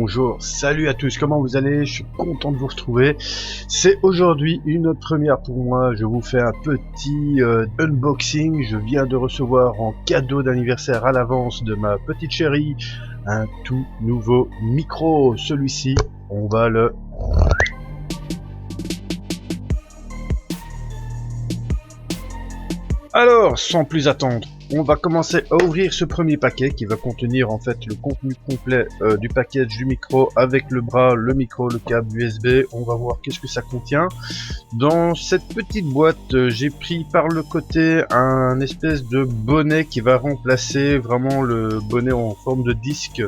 bonjour, salut à tous, comment vous allez? Je suis content de vous retrouver. C'est aujourd'hui une première pour moi, je vous fais un petit unboxing. Je viens de recevoir en cadeau d'anniversaire à l'avance de ma petite chérie un tout nouveau micro. Celui-ci, on va le... Alors, sans plus attendre, on va commencer à ouvrir ce premier paquet qui va contenir en fait le contenu complet du package du micro avec le bras, le micro, le câble USB. On va voir qu'est-ce que ça contient. Dans cette petite boîte, j'ai pris par le côté un espèce de bonnet qui va remplacer vraiment le bonnet en forme de disque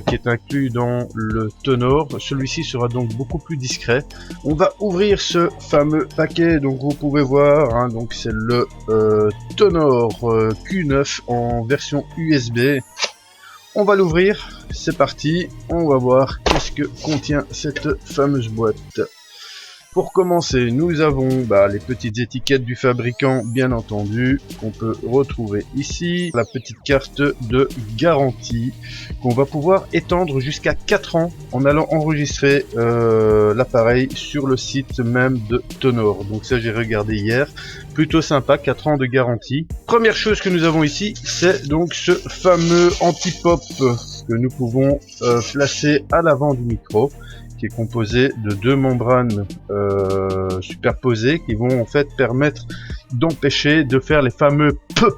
qui est inclus dans le Tonor. Celui-ci sera donc beaucoup plus discret. On va ouvrir ce fameux paquet, donc vous pouvez voir, hein, donc c'est le Tonor Q9 en version USB. On va l'ouvrir, c'est parti, on va voir qu'est-ce que contient cette fameuse boîte. Pour commencer, nous avons les petites étiquettes du fabricant, bien entendu, qu'on peut retrouver ici. La petite carte de garantie qu'on va pouvoir étendre jusqu'à 4 ans en allant enregistrer l'appareil sur le site même de Tonor. Donc ça, j'ai regardé hier. Plutôt sympa, 4 ans de garantie. Première chose que nous avons ici, c'est donc ce fameux anti-pop que nous pouvons placer à l'avant du micro, qui est composé de 2 membranes superposées qui vont en fait permettre d'empêcher de faire les fameux pop.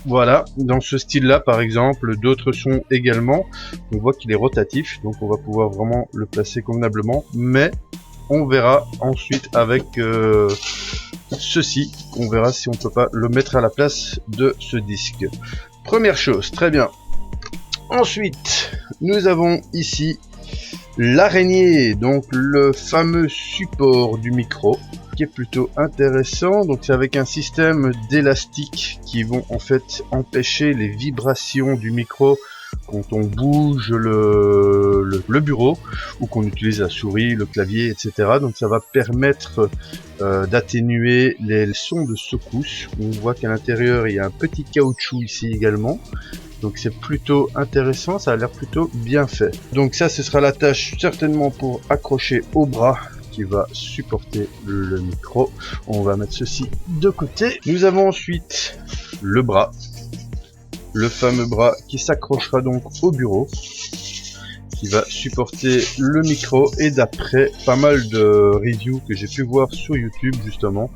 Voilà, dans ce style-là par exemple, d'autres sons également. On voit qu'il est rotatif, donc on va pouvoir vraiment le placer convenablement, mais on verra ensuite avec ceci, on verra si on peut pas le mettre à la place de ce disque. Première chose, très bien. Ensuite, nous avons ici l'araignée, donc le fameux support du micro, qui est plutôt intéressant. Donc c'est avec un système d'élastiques qui vont en fait empêcher les vibrations du micro quand on bouge le bureau ou qu'on utilise la souris, le clavier, etc. Donc ça va permettre d'atténuer les sons de secousse. On voit qu'à l'intérieur il y a un petit caoutchouc ici également. Donc c'est plutôt intéressant, ça a l'air plutôt bien fait. Donc ça, ce sera la tâche certainement pour accrocher au bras qui va supporter le micro. On va mettre ceci de côté. Nous avons ensuite le bras. Le fameux bras qui s'accrochera donc au bureau, qui va supporter le micro, et d'après pas mal de reviews que j'ai pu voir sur YouTube justement,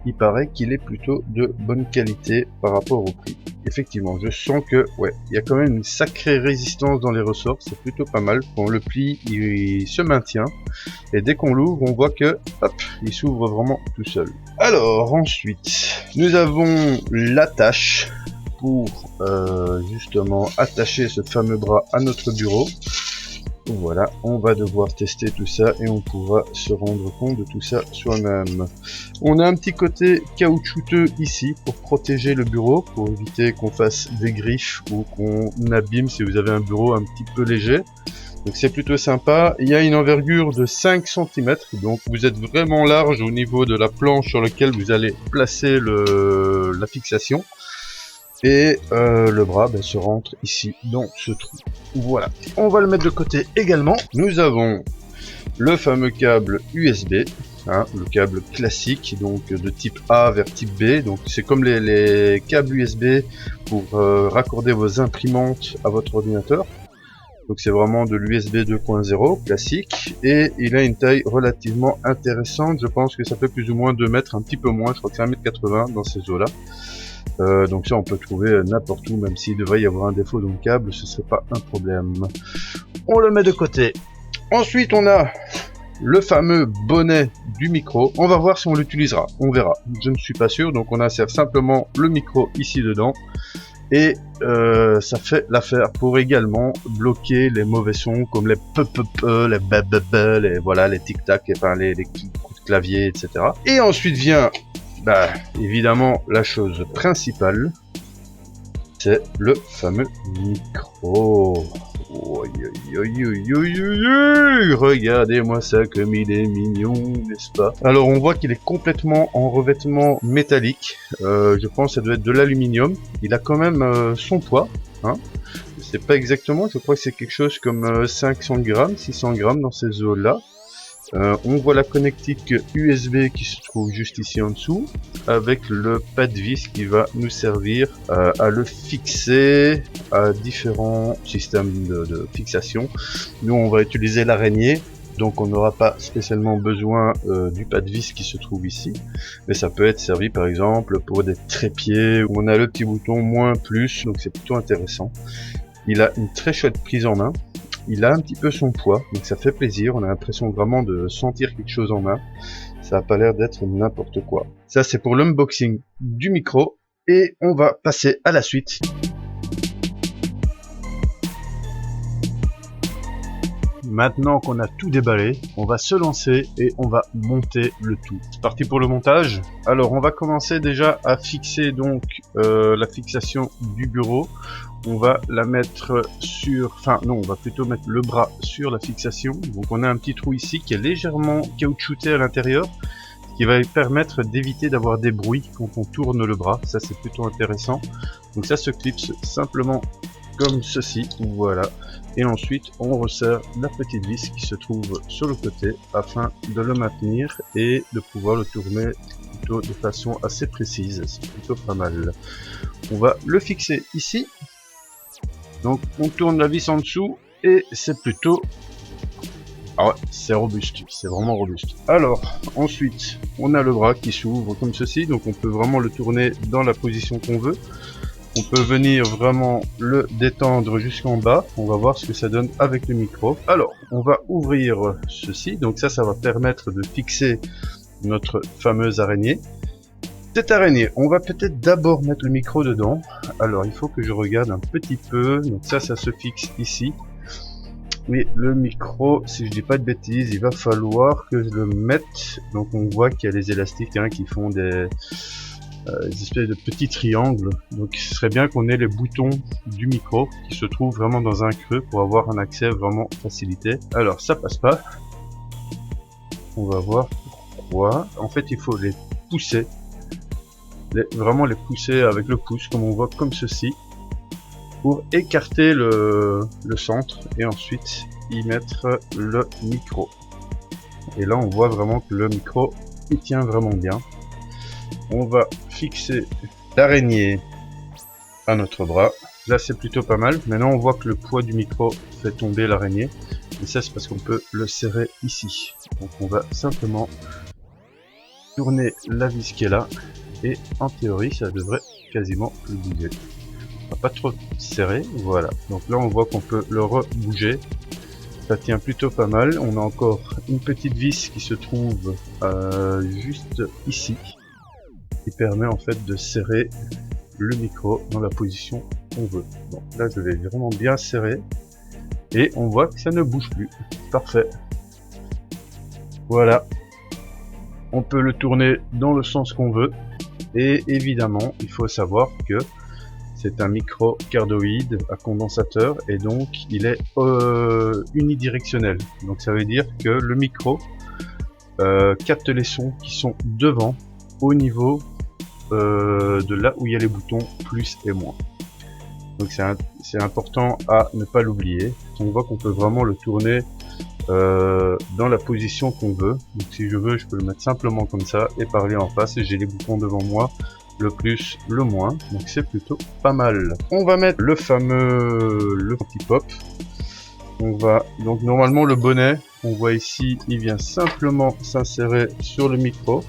il paraît qu'il est plutôt de bonne qualité par rapport au prix. Effectivement, je sens que il y a quand même une sacrée résistance dans les ressorts, c'est plutôt pas mal. Quand on le plie, il se maintient, et dès qu'on l'ouvre, on voit que hop, il s'ouvre vraiment tout seul. Alors ensuite, nous avons l'attache pour justement attacher ce fameux bras à notre bureau. Voilà, on va devoir tester tout ça et on pourra se rendre compte de tout ça soi-même. On a un petit côté caoutchouteux ici pour protéger le bureau, pour éviter qu'on fasse des griffes ou qu'on abîme si vous avez un bureau un petit peu léger. Donc c'est plutôt sympa. Il y a une envergure de 5 cm, donc vous êtes vraiment large au niveau de la planche sur laquelle vous allez placer la fixation. Et le bras se rentre ici dans ce trou. Voilà, on va le mettre de côté également. Nous avons le fameux câble USB, hein, le câble classique, donc de type A vers type B. Donc c'est comme les câbles USB pour raccorder vos imprimantes à votre ordinateur. Donc c'est vraiment de l'USB 2.0 classique, et il a une taille relativement intéressante. Je pense que ça fait plus ou moins 2 mètres, un petit peu moins, je crois que c'est 1,80 m dans ces eaux-là. Donc ça on peut trouver n'importe où, même s'il devrait y avoir un défaut dans le câble, ce serait pas un problème. On le met de côté. Ensuite on a le fameux bonnet du micro. On va voir si on l'utilisera, on verra. Je ne suis pas sûr, donc on insère simplement le micro ici dedans. Et ça fait l'affaire pour également bloquer les mauvais sons comme les les les voilà, les tic tac, enfin les coups de clavier, etc. Et ensuite vient évidemment la chose principale, c'est le fameux micro. Regardez-moi ça comme il est mignon, n'est-ce pas? Alors on voit qu'il est complètement en revêtement métallique. Je pense que ça doit être de l'aluminium. Il a quand même son poids. hein. Je sais pas exactement, je crois que c'est quelque chose comme 500 grammes, 600 grammes dans ces eaux-là. On voit la connectique USB qui se trouve juste ici en dessous, avec le pad vis qui va nous servir à le fixer à différents systèmes de fixation. Nous, on va utiliser l'araignée, donc on n'aura pas spécialement besoin du pad vis qui se trouve ici, mais ça peut être servi par exemple pour des trépieds où on a le petit bouton moins plus, donc c'est plutôt intéressant. Il a une très chouette prise en main. Il a un petit peu son poids, donc ça fait plaisir. On a l'impression vraiment de sentir quelque chose en main. Ça n'a pas l'air d'être n'importe quoi. Ça, c'est pour l'unboxing du micro. Et on va passer à la suite. Maintenant qu'on a tout déballé, on va se lancer et on va monter le tout. C'est parti pour le montage. Alors, on va commencer déjà à fixer donc la fixation du bureau. On va la mettre sur... Enfin, non, on va plutôt mettre le bras sur la fixation. Donc, on a un petit trou ici qui est légèrement caoutchouté à l'intérieur, ce qui va permettre d'éviter d'avoir des bruits quand on tourne le bras. Ça, c'est plutôt intéressant. Donc, ça se clipse simplement comme ceci. Voilà. Et ensuite, on resserre la petite vis qui se trouve sur le côté afin de le maintenir et de pouvoir le tourner plutôt de façon assez précise. C'est plutôt pas mal. On va le fixer ici. Donc on tourne la vis en dessous et c'est plutôt... Ah ouais, c'est robuste, c'est vraiment robuste. Alors, ensuite, on a le bras qui s'ouvre comme ceci, donc on peut vraiment le tourner dans la position qu'on veut. On peut venir vraiment le détendre jusqu'en bas, on va voir ce que ça donne avec le micro. Alors, on va ouvrir ceci, donc ça va permettre de fixer notre fameuse araignée. Cette araignée, on va peut-être d'abord mettre le micro dedans. Alors, il faut que je regarde un petit peu. Donc ça se fixe ici. Oui, le micro, si je dis pas de bêtises, il va falloir que je le mette. Donc on voit qu'il y a des élastiques qui font des espèces de petits triangles. Donc ce serait bien qu'on ait les boutons du micro qui se trouvent vraiment dans un creux pour avoir un accès vraiment facilité. Alors ça passe pas. On va voir pourquoi. En fait, il faut les pousser. Vraiment les pousser avec le pouce comme on voit comme ceci pour écarter le centre et ensuite y mettre le micro. Et là on voit vraiment que le micro il tient vraiment bien. On va fixer l'araignée à notre bras. Là c'est plutôt pas mal. Maintenant on voit que le poids du micro fait tomber l'araignée. Et ça c'est parce qu'on peut le serrer ici. Donc on va simplement tourner la vis qui est là. Et en théorie, ça devrait quasiment le bouger. On va pas trop serrer, voilà. Donc là, on voit qu'on peut le rebouger. Ça tient plutôt pas mal. On a encore une petite vis qui se trouve juste ici, qui permet en fait de serrer le micro dans la position qu'on veut. Donc là, je vais vraiment bien serrer. Et on voit que ça ne bouge plus. Parfait. Voilà. On peut le tourner dans le sens qu'on veut. Et évidemment, il faut savoir que c'est un micro cardioïde à condensateur et donc il est unidirectionnel. Donc ça veut dire que le micro capte les sons qui sont devant au niveau de là où il y a les boutons plus et moins. Donc c'est important à ne pas l'oublier. On voit qu'on peut vraiment le tourner dans la position qu'on veut. Donc si je veux, je peux le mettre simplement comme ça et parler en face et j'ai les boutons devant moi, le plus, le moins. Donc c'est plutôt pas mal. On va mettre le fameux anti-pop. On va donc normalement le bonnet, on voit ici, il vient simplement s'insérer sur le micro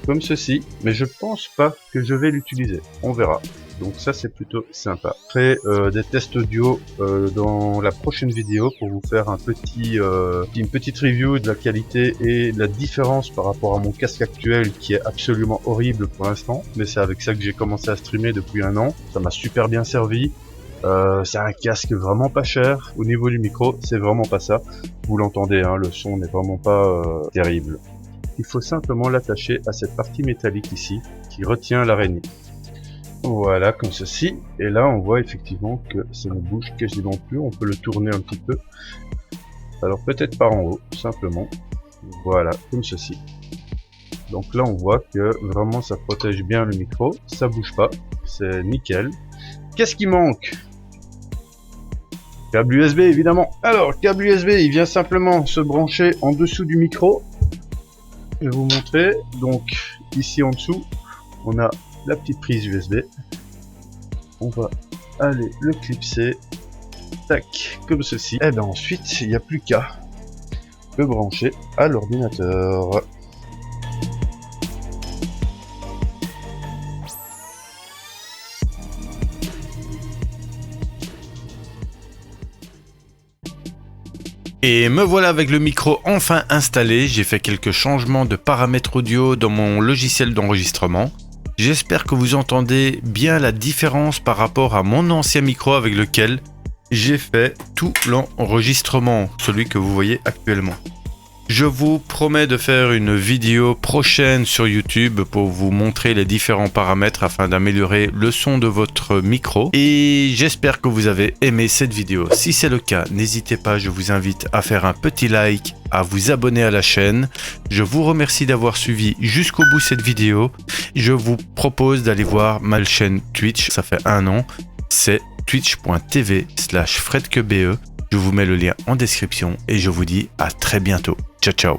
comme ceci, mais je pense pas que je vais l'utiliser. On verra. Donc ça c'est plutôt sympa. Après des tests audio dans la prochaine vidéo pour vous faire une petite review de la qualité et de la différence par rapport à mon casque actuel qui est absolument horrible pour l'instant. Mais c'est avec ça que j'ai commencé à streamer depuis 1 an. Ça m'a super bien servi. C'est un casque vraiment pas cher. Au niveau du micro, c'est vraiment pas ça. Vous l'entendez, hein, le son n'est vraiment pas terrible. Il faut simplement l'attacher à cette partie métallique ici qui retient l'araignée. Voilà, comme ceci. Et là, on voit effectivement que ça ne bouge quasiment plus. On peut le tourner un petit peu. Alors peut-être par en haut, simplement. Voilà, comme ceci. Donc là, on voit que vraiment ça protège bien le micro. Ça bouge pas. C'est nickel. Qu'est-ce qui manque? Câble USB évidemment. Alors, câble USB, il vient simplement se brancher en dessous du micro. Je vais vous montrer. Donc, ici en dessous, on a la petite prise USB. On va aller le clipser. Tac, comme ceci. Et bien ensuite, il n'y a plus qu'à le brancher à l'ordinateur. Et me voilà avec le micro enfin installé. J'ai fait quelques changements de paramètres audio dans mon logiciel d'enregistrement. J'espère que vous entendez bien la différence par rapport à mon ancien micro avec lequel j'ai fait tout l'enregistrement, celui que vous voyez actuellement. Je vous promets de faire une vidéo prochaine sur YouTube pour vous montrer les différents paramètres afin d'améliorer le son de votre micro. Et j'espère que vous avez aimé cette vidéo. Si c'est le cas, n'hésitez pas, je vous invite à faire un petit like, à vous abonner à la chaîne. Je vous remercie d'avoir suivi jusqu'au bout cette vidéo. Je vous propose d'aller voir ma chaîne Twitch, ça fait 1 an. C'est twitch.tv/fredkebe. Je vous mets le lien en description et je vous dis à très bientôt. Ciao ciao.